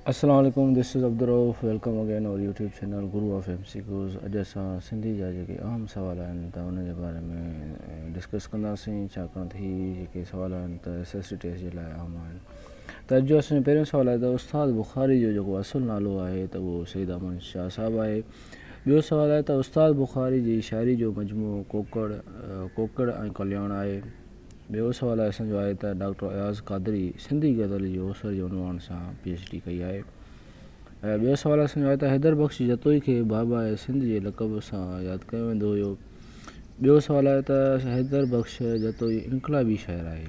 Assalamu alaikum, this is Abdurrauf. Welcome again our YouTube channel Guru of MCQs. अॼु असां सिंधी जा जेके अहम सवाल आहिनि त उन जे बारे में डिस्कस कंदासीं, छाकाणि त हीअ जेके सवाल आहिनि त SSC टेस्ट जे लाइ अहम आहिनि। त अॼु जो असांजो पहिरियों सवाल आहे त उस्ताद बुखारी जो जेको असुलु नालो आहे त उहो सईद अहमद शाह साहिबु आहे। ॿियो सवाल आहे त उस्ताद बुखारी जी शाइरी जो मजमूओ कोकड़ ऐं कल्याण आहे। ॿियो सवाल असांजो आहे त डॉक्टर अयाज़ क़ादरी सिंधी गज़ल जी ओसर जे उनवान सां PhD कई आहे। ॿियो सवाल असांजो आहे त हैदर बख़्श जतोई खे बाबा सिंध जे लक़ब सां यादि कयो वेंदो हुयो। ॿियो सवाल आहे त हैदर बख़्श जतोई इनक़लाबी शाइर आहे।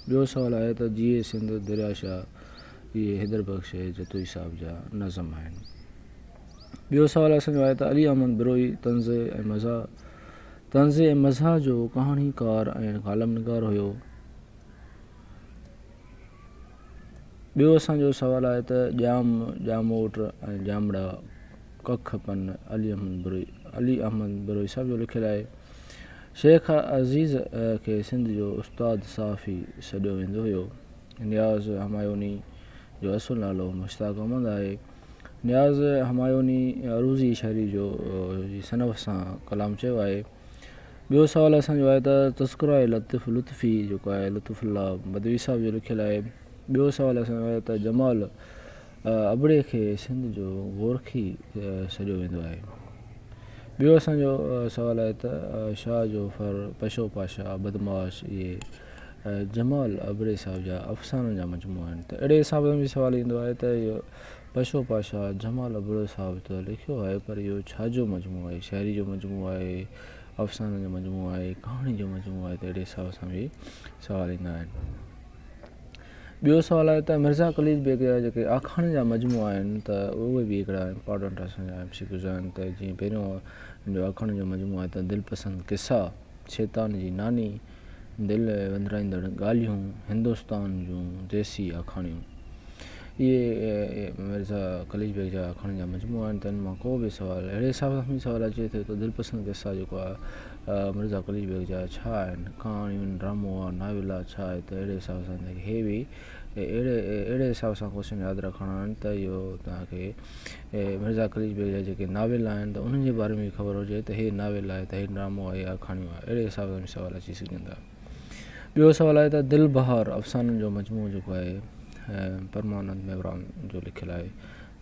ॿियो सवाल आहे त जीए सिंध दरिया शाह इहे हैदर बख़्श जतोई साहिब जा नज़म आहिनि। ॿियो सवाल असांजो आहे त अली अहमद बिरोई तंज़ ऐं मज़ा जो कहाणीकार ऐं कालमनिगार हुयो। ॿियो असांजो सवाल आहे त ॼामोट ऐं ॼामड़ा कख पन अली अहमद बिरोई साहिब जो लिखियलु आहे। शेख अज़ीज़ खे सिंध जो उस्ताद साफ़ी सॾियो वेंदो हुयो। नियाज़ हमायूनी जो असुलु नालो मुश्ताक अहमद आहे। नियाज़ हमायूनी अरूज़ी शाइरी जो सनफ़ सां कलाम चयो आहे। ॿियो सवाल असांजो आहे त तज़किरा लुत्फ़ी जेको आहे लुत्फ़ुल्लाह बदवी साहिब जो लिखियलु आहे। ॿियो सवाल असांजो आहे त जमाल अबड़े खे सिंध जो गोरखी सॾियो वेंदो आहे। ॿियो असांजो सवाल आहे त शाह जोफ़र पशो पाशा बदमाश इहे जमाल अबड़े साहिब जा अफ़साननि जा मजमूआ आहिनि। त अहिड़े हिसाब सां बि सवालु ईंदो आहे त इहो पशो पाशा जमाल अबड़े साहिब त लिखियो आहे, पर इहो छाजो मजमूओ आहे? शाइरी जो मजमूओ आहे, अफ़साननि जो मजमूओ आहे, कहाणी जो मजमूओ आहे? त अहिड़े हिसाब सां बि सवाल ईंदा आहिनि। ॿियो सवाल आहे त मिर्ज़ा कलीद बेग जा जेके आखाणियुनि जा मजमूआ आहिनि त उहे बि हिकिड़ा इम्पॉर्टेंट असांजा MCQs आहिनि। त जीअं पहिरियों जो आखाणियुनि जो मजमूओ आहे त दिलपसंद किसा, शैतान जी नानी, दिलि वंदराईंदड़ ॻाल्हियूं, हिंदुस्तान जूं देसी आखाणियूं, इहे मिर्ज़ा कलीद बेग जा आखाणियुनि जा मजमूआ आहिनि। त इन मां को बि सुवालु अहिड़े हिसाब सां बि सवालु अचे थो त दिलपसंद किसा जेको आहे मिर्ज़ा कलीद बेग जा छा आहिनि? कहाणियूं, ड्रामो आहे, नाविल आहे, छा आहे? त अहिड़े हिसाब सां हे बि अहिड़े हिसाब सां क्वेश्चन यादि रखणा आहिनि त इहो तव्हांखे मिर्ज़ा कलीद बेग जा जेके नाविल आहिनि त उन्हनि जे बारे में बि ख़बर हुजे त हे नाविल आहे, त हे ड्रामो आहे, आखाणियूं आहे। अहिड़े हिसाब सां बि सवाल अची सघनि था। ॿियो सवाल आहे त दिलि बहार अफ़साननि जो मजमूओ जेको आहे परमानंद मेवराम जो लिखियलु आहे।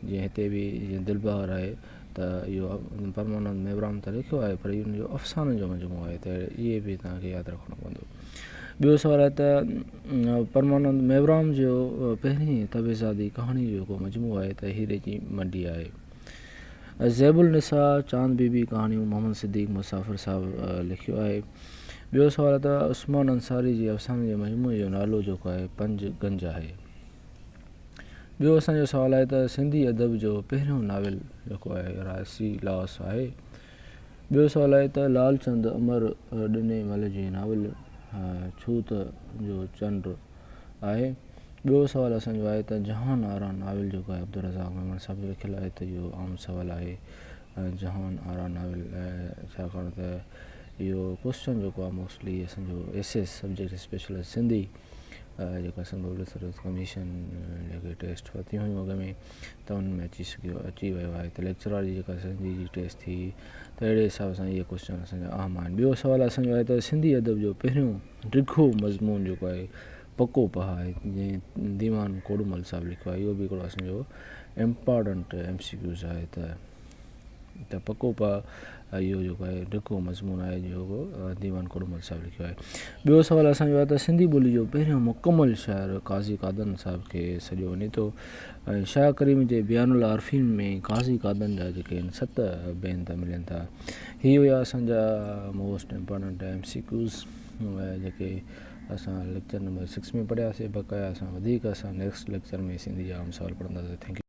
जीअं हिते बि जीअं दिलि बहार आहे त इहो परमानंद मेवराम त लिखियो आहे, पर इहो अफ़साननि जो मजमूओ आहे, त इहे बि तव्हांखे यादि रखिणो पवंदो। ॿियो सवाल आहे त परमानंद मेवराम जो पहिरीं तबेज़ादी कहाणी जो जेको मजमूओ आहे त हीरे जी मंडी आहे। ज़ैबुल निसा चांद बीबी कहाणियूं मोहम्मद सिद्दीक़ मुसाफ़िर साहिबु लिखियो आहे। ॿियो सवाल आहे त उस्मान अंसारी जी अफ़साने जे मजमूए जो नालो जेको आहे पंज गंज आहे। ॿियो असांजो सवाल आहे त सिंधी अदब जो पहिरियों नाविल जेको आहे रासी लास आहे। ॿियो सवाल आहे त लालचंद अमर ॾिने मल जी नाविल छूत जो चंड आहे। ॿियो सवाल असांजो आहे त जहान आरा नाविल जेको आहे अब्दुल रज़ाक मेमण साहिब जो लिखियलु आहे। त इहो आम सवालु आहे जहान आरा नाविल, छाकाणि त इहो क्वेश्चन जेको आहे मोस्टली असांजो SS सब्जेक्ट स्पेशल सिंधी जेका असां पब्लिक सर्विस कमीशन जेके टेस्ट वरितियूं हुयूं अॻ में त उन में अची वियो आहे। त लेक्चर वारी जेका सिंधी जी टेस्ट थी त अहिड़े हिसाब सां इहे क्वेश्चन असांजा अहम आहिनि। ॿियो सवाल असांजो आहे त सिंधी अदब जो पहिरियों डिघो मज़मून जेको आहे पको पहा आहे, जीअं दीवान कोड़ूमल साहिबु लिखियो आहे। इहो बि हिकिड़ो असांजो इम्पॉर्टेंट MCQs आहे त पको पहा इहो जेको आहे डिघो मज़मून आहे जेको दीवान कोड़ूमल साहिबु लिखियो आहे। ॿियो सवाल असांजो आहे त सिंधी ॿोली जो पहिरियों मुकमल शाइर काज़ी कादन साहिब खे सॾियो वञे थो। ऐं शाह करीम जे बयानुल आरिफ़ीन में काज़ी कादन जा जेके आहिनि 7 बेन था मिलनि था। हीअ हुआ असांजा मोस्ट इम्पॉर्टेंट MCQs जेके असां लेक्चर नंबर 6 में पढ़ियासीं। बक़ाया असां वधीक नेक्स्ट लेक्चर में सिंधी जा आम सवाल पढ़ंदासीं। Thank U.